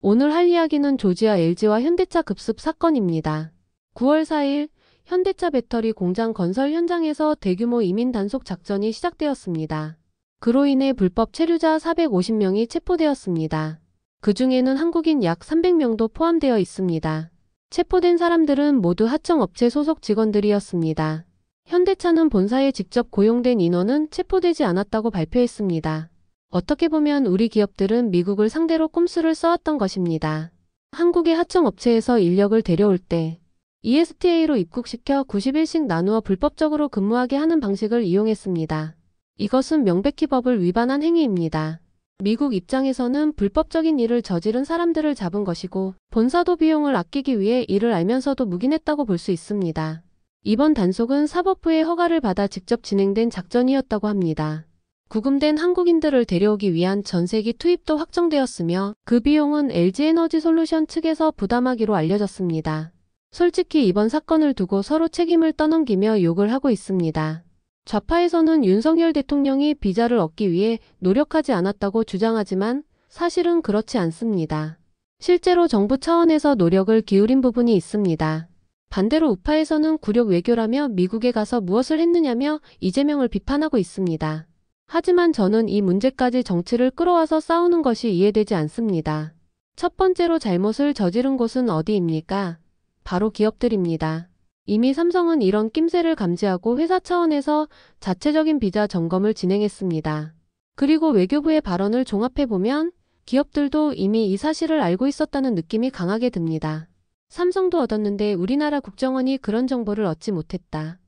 오늘 할 이야기는 조지아 LG와 현대차 급습 사건입니다. 9월 4일 현대차 배터리 공장 건설 현장에서 대규모 이민 단속 작전이 시작되었습니다. 그로 인해 불법 체류자 450명이 체포되었습니다. 그 중에는 한국인 약 300명도 포함되어 있습니다. 체포된 사람들은 모두 하청업체 소속 직원들이었습니다. 현대차는 본사에 직접 고용된 인원은 체포되지 않았다고 발표했습니다. 어떻게 보면 우리 기업들은 미국을 상대로 꼼수를 써왔던 것입니다. 한국의 하청업체에서 인력을 데려올 때 ESTA로 입국시켜 90일씩 나누어 불법적으로 근무하게 하는 방식을 이용했습니다. 이것은 명백히 법을 위반한 행위입니다. 미국 입장에서는 불법적인 일을 저지른 사람들을 잡은 것이고 본사도 비용을 아끼기 위해 이를 알면서도 묵인했다고 볼 수 있습니다. 이번 단속은 사법부의 허가를 받아 직접 진행된 작전이었다고 합니다. 구금된 한국인들을 데려오기 위한 전세기 투입도 확정되었으며 그 비용은 LG에너지솔루션 측에서 부담하기로 알려졌습니다. 솔직히 이번 사건을 두고 서로 책임을 떠넘기며 욕을 하고 있습니다. 좌파에서는 윤석열 대통령이 비자를 얻기 위해 노력하지 않았다고 주장하지만 사실은 그렇지 않습니다. 실제로 정부 차원에서 노력을 기울인 부분이 있습니다. 반대로 우파에서는 굴욕 외교라며 미국에 가서 무엇을 했느냐며 이재명을 비판하고 있습니다. 하지만 저는 이 문제까지 정치를 끌어와서 싸우는 것이 이해되지 않습니다. 첫 번째로 잘못을 저지른 곳은 어디입니까? 바로 기업들입니다. 이미 삼성은 이런 낌새를 감지하고 회사 차원에서 자체적인 비자 점검을 진행했습니다. 그리고 외교부의 발언을 종합해보면 기업들도 이미 이 사실을 알고 있었다는 느낌이 강하게 듭니다. 삼성도 얻었는데 우리나라 국정원이 그런 정보를 얻지 못했다.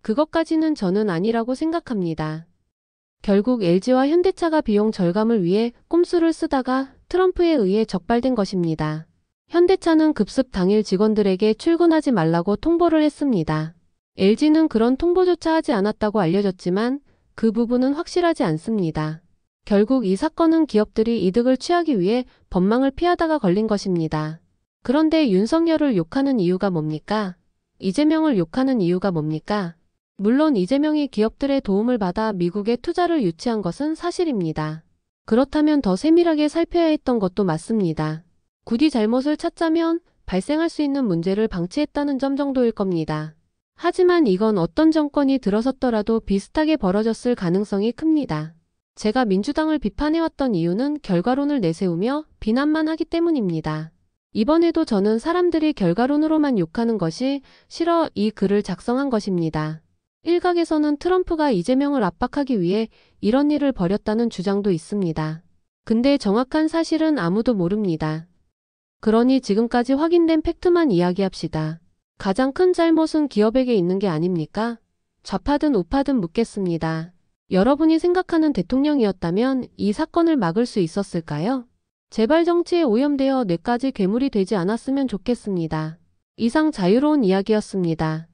그것까지는 저는 아니라고 생각합니다. 결국 LG와 현대차가 비용 절감을 위해 꼼수를 쓰다가 트럼프에 의해 적발된 것입니다. 현대차는 급습 당일 직원들에게 출근하지 말라고 통보를 했습니다. LG는 그런 통보조차 하지 않았다고 알려졌지만 그 부분은 확실하지 않습니다. 결국 이 사건은 기업들이 이득을 취하기 위해 법망을 피하다가 걸린 것입니다. 그런데 윤석열을 욕하는 이유가 뭡니까? 이재명을 욕하는 이유가 뭡니까? 물론 이재명이 기업들의 도움을 받아 미국에 투자를 유치한 것은 사실입니다. 그렇다면 더 세밀하게 살펴야 했던 것도 맞습니다. 굳이 잘못을 찾자면 발생할 수 있는 문제를 방치했다는 점 정도일 겁니다. 하지만 이건 어떤 정권이 들어섰더라도 비슷하게 벌어졌을 가능성이 큽니다. 제가 민주당을 비판해왔던 이유는 결과론을 내세우며 비난만 하기 때문입니다. 이번에도 저는 사람들이 결과론으로만 욕하는 것이 싫어 이 글을 작성한 것입니다. 일각에서는 트럼프가 이재명을 압박하기 위해 이런 일을 벌였다는 주장도 있습니다. 근데 정확한 사실은 아무도 모릅니다. 그러니 지금까지 확인된 팩트만 이야기합시다. 가장 큰 잘못은 기업에게 있는 게 아닙니까? 좌파든 우파든 묻겠습니다. 여러분이 생각하는 대통령이었다면 이 사건을 막을 수 있었을까요? 제발 정치에 오염되어 뇌까지 괴물이 되지 않았으면 좋겠습니다. 이상 자유로운 이야기였습니다.